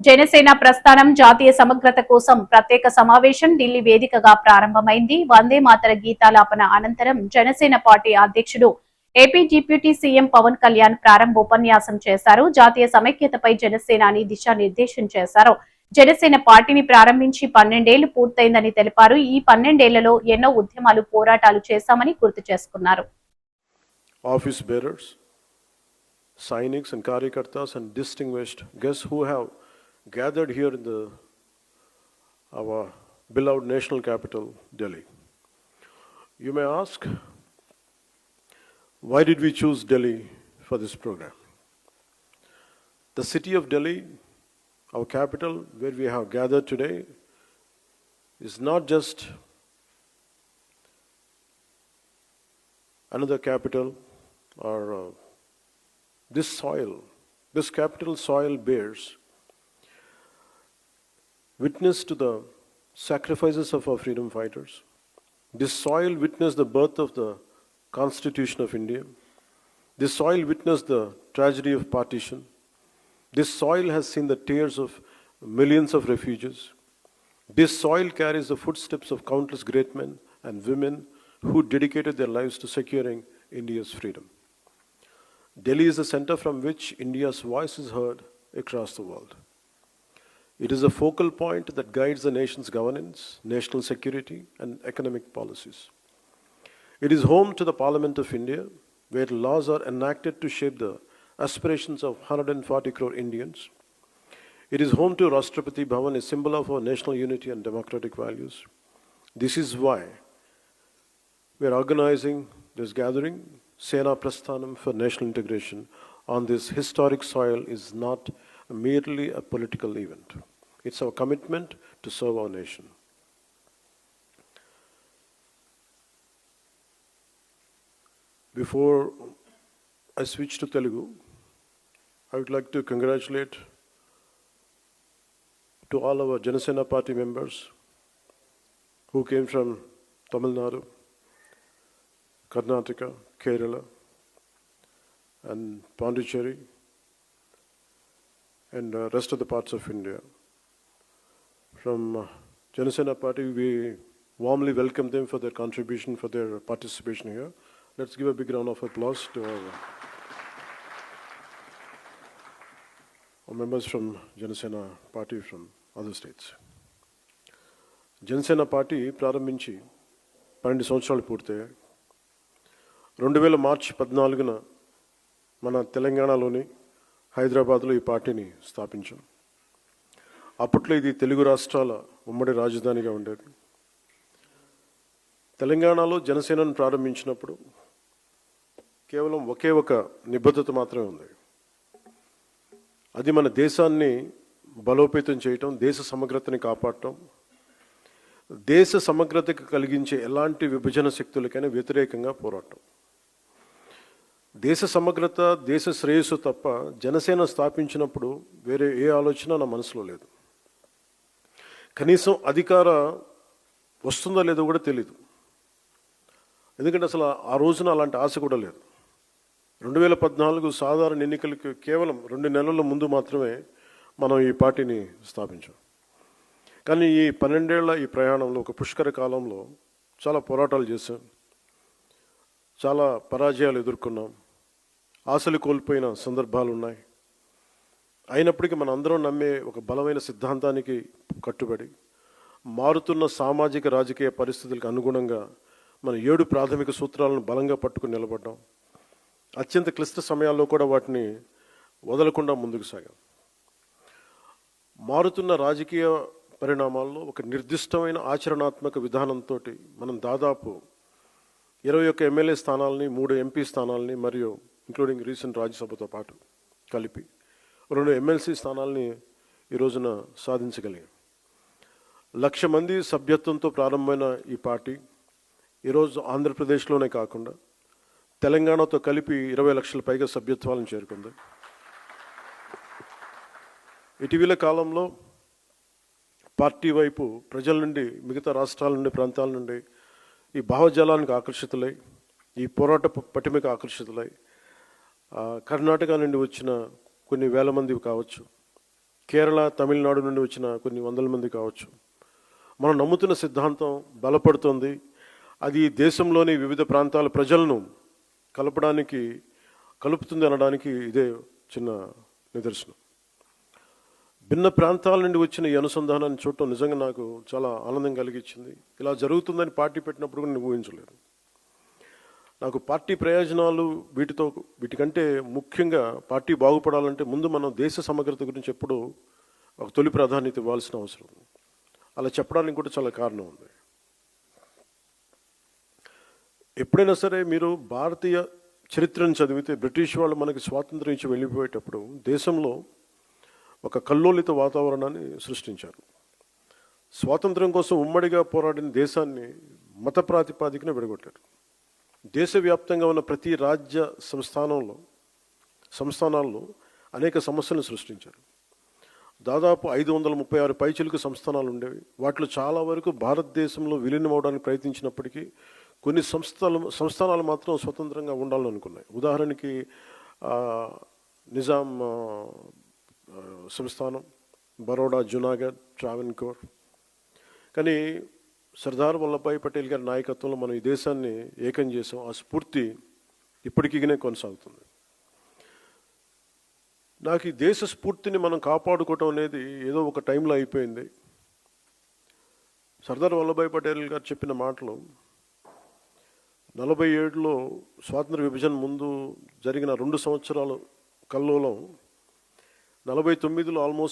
జనసేన ప్రస్థానం జాతీయ సమగ్రత కోసం ప్రత్యేక సమావేశం ఢిల్లీ వేదికగా ప్రారంభమైంది. వందే మాతర గీతాలాపన అనంతరం జనసేన పార్టీ అధ్యక్షుడు AP deputy CM Pawan Kalyan ప్రారంభోపన్యాసం చేశారు. జాతీయ సమైక్యతపై జనసేనాని దిశానిర్దేశం చేశారు. జనసేన పార్టీని ప్రారంభించి 12 ఏళ్లు పూర్తయిందని తెలిపారు. ఈ 12 ఏళ్లలో ఎన్నో ఉద్యమాలు, పోరాటాలు చేశామని గుర్తు చేసుకున్నారు. Office bearers, Sainiks and Karyakartas and distinguished guests who have gathered here in our beloved national capital, Delhi. You may ask, why did we choose Delhi for this program? The city of Delhi, our capital, where we have gathered today, is not just another capital or this soil. This capital soil bears witness to the sacrifices of our freedom fighters. This soil witnessed the birth of the Constitution of India. This soil witnessed the tragedy of partition. This soil has seen the tears of millions of refugees. This soil carries the footsteps of countless great men and women who dedicated their lives to securing India's freedom. Delhi is the center from which India's voice is heard across the world. It is a focal point that guides the nation's governance, national security, and economic policies. It is home to the Parliament of India, where laws are enacted to shape the aspirations of 140 crore Indians. It is home to Rashtrapati Bhavan, a symbol of our national unity and democratic values. This is why we are organizing this gathering. Sena Prasthanam for national integration on this historic soil is not merely a political event. It's our commitment to serve our nation. Before I switch to Telugu, I would like to congratulate to all our Janasena party members who came from Tamil Nadu, Karnataka, Kerala, and Pondicherry, and rest of the parts of India. From Janasena Party, we warmly welcome them for their contribution, for their participation here. Let's give a big round of applause to our members from Janasena Party from other states. Janasena Party ప్రారంభించి 12 సంవత్సరాలు పూర్తయ్యాయి. 2000 మార్చి 14న మన తెలంగాణలోని హైదరాబాద్లో ఈ పార్టీని స్థాపించాం. అప్పట్లో ఇది తెలుగు రాష్ట్రాల ఉమ్మడి రాజధానిగా ఉండేది. తెలంగాణలో జనసేనను ప్రారంభించినప్పుడు కేవలం ఒకే ఒక నిబద్ధత మాత్రమే ఉంది. అది మన దేశాన్ని బలోపేతం చేయటం, దేశ సమగ్రతని కాపాడటం, దేశ సమగ్రతకు కలిగించే ఎలాంటి విభజన శక్తులకైనా వ్యతిరేకంగా పోరాటం. దేశ సమగ్రత, దేశ శ్రేయస్సు తప్ప జనసేన స్థాపించినప్పుడు వేరే ఏ ఆలోచన నా మనసులో లేదు. కనీసం అధికార వస్తుందో లేదో కూడా తెలీదు. ఎందుకంటే అసలు ఆ రోజున అలాంటి ఆశ కూడా లేదు. 2014 సాధారణ ఎన్నికలకు కేవలం 2 నెలల ముందు మాత్రమే మనం ఈ పార్టీని స్థాపించాం. కానీ ఈ 12 ఏళ్ల ఈ ప్రయాణంలో, ఒక పుష్కర కాలంలో చాలా పోరాటాలు చేశాం, చాలా పరాజయాలు ఎదుర్కొన్నాం, ఆశలు కోల్పోయిన సందర్భాలు ఉన్నాయి. అయినప్పటికీ మన అందరం నమ్మే ఒక బలమైన సిద్ధాంతానికి కట్టుబడి మారుతున్న సామాజిక రాజకీయ పరిస్థితులకు అనుగుణంగా మన 7 ప్రాథమిక సూత్రాలను బలంగా పట్టుకుని నిలబడ్డాం. అత్యంత క్లిష్ట సమయాల్లో కూడా వాటిని వదలకుండా ముందుకు సాగాం. మారుతున్న రాజకీయ పరిణామాల్లో ఒక నిర్దిష్టమైన ఆచరణాత్మక విధానంతో మనం దాదాపు 21 ఎమ్మెల్యే స్థానాలని, 3 ఎంపీ స్థానాలని, మరియు ఇంక్లూడింగ్ రీసెంట్ రాజ్యసభతో పాటు కలిపి 2 ఎమ్మెల్సీ స్థానాలని ఈ రోజున సాధించగలిగాం. 1,00,000 మంది సభ్యత్వంతో ప్రారంభమైన ఈ పార్టీ ఈరోజు ఆంధ్రప్రదేశ్లోనే కాకుండా తెలంగాణతో కలిపి 20 లక్షల పైగా సభ్యత్వాలను చేరుకుంది. ఇటీవల కాలంలో పార్టీ వైపు ప్రజల నుండి, మిగతా రాష్ట్రాల నుండి, ప్రాంతాల నుండి ఈ భావజాలానికి ఆకర్షితులై, ఈ పోరాట పటిమకు ఆకర్షితులై కర్ణాటక నుండి వచ్చిన కొన్ని వేల మంది కావచ్చు, కేరళ, తమిళనాడు నుండి వచ్చిన కొన్ని వందల మంది కావచ్చు. మనం నమ్ముతున్న సిద్ధాంతం బలపడుతుంది. అది దేశంలోని వివిధ ప్రాంతాల ప్రజలను కలుపుతుంది అనడానికి ఇదే చిన్న నిదర్శనం. భిన్న ప్రాంతాల నుండి వచ్చిన ఈ అనుసంధానాన్ని చూడటం నిజంగా నాకు చాలా ఆనందం కలిగించింది. ఇలా జరుగుతుందని పార్టీ పెట్టినప్పుడు కూడా నేను ఊహించలేదు. నాకు పార్టీ ప్రయోజనాలు వీటికంటే ముఖ్యంగా పార్టీ బాగుపడాలంటే ముందు మనం దేశ సమగ్రత గురించి ఎప్పుడూ ఒక తొలి ప్రాధాన్యత ఇవ్వాల్సిన అవసరం. అలా చెప్పడానికి కూడా చాలా కారణం ఉంది. ఎప్పుడైనా సరే మీరు భారతీయ చరిత్రను చదివితే బ్రిటిష్ వాళ్ళు మనకి స్వాతంత్రం ఇచ్చి వెళ్ళిపోయేటప్పుడు దేశంలో ఒక కల్లోలిత వాతావరణాన్ని సృష్టించారు. స్వాతంత్రం కోసం ఉమ్మడిగా పోరాడిన దేశాన్ని మత ప్రాతిపాదికన విడగొట్టారు. దేశవ్యాప్తంగా ఉన్న ప్రతి రాజ్య సంస్థానాల్లో అనేక సమస్యలను సృష్టించారు. దాదాపు 536 పైచిలుకు సంస్థానాలు ఉండేవి. వాటిలో చాలా వరకు భారతదేశంలో విలీనం అవడానికి ప్రయత్నించినప్పటికీ కొన్ని సంస్థానాలు మాత్రం స్వతంత్రంగా ఉండాలని అనుకున్నాయి. ఉదాహరణకి నిజాం సంస్థానం, బరోడా, జునాగఢ్, ట్రావెన్కోర్. కానీ సర్దార్ వల్లభాయ్ పటేల్ గారి నాయకత్వంలో మనం ఈ దేశాన్ని ఏకం చేసాం. ఆ స్ఫూర్తి ఇప్పటికీనే కొనసాగుతుంది. నాకు ఈ దేశ స్ఫూర్తిని మనం కాపాడుకోవటం అనేది ఏదో ఒక టైంలో అయిపోయింది. సర్దార్ వల్లభాయ్ పటేల్ గారు చెప్పిన మాటలు 47లో స్వాతంత్ర విభజన ముందు జరిగిన 2 సంవత్సరాలు కల్లోలం 49లో ఆల్మోస్ట్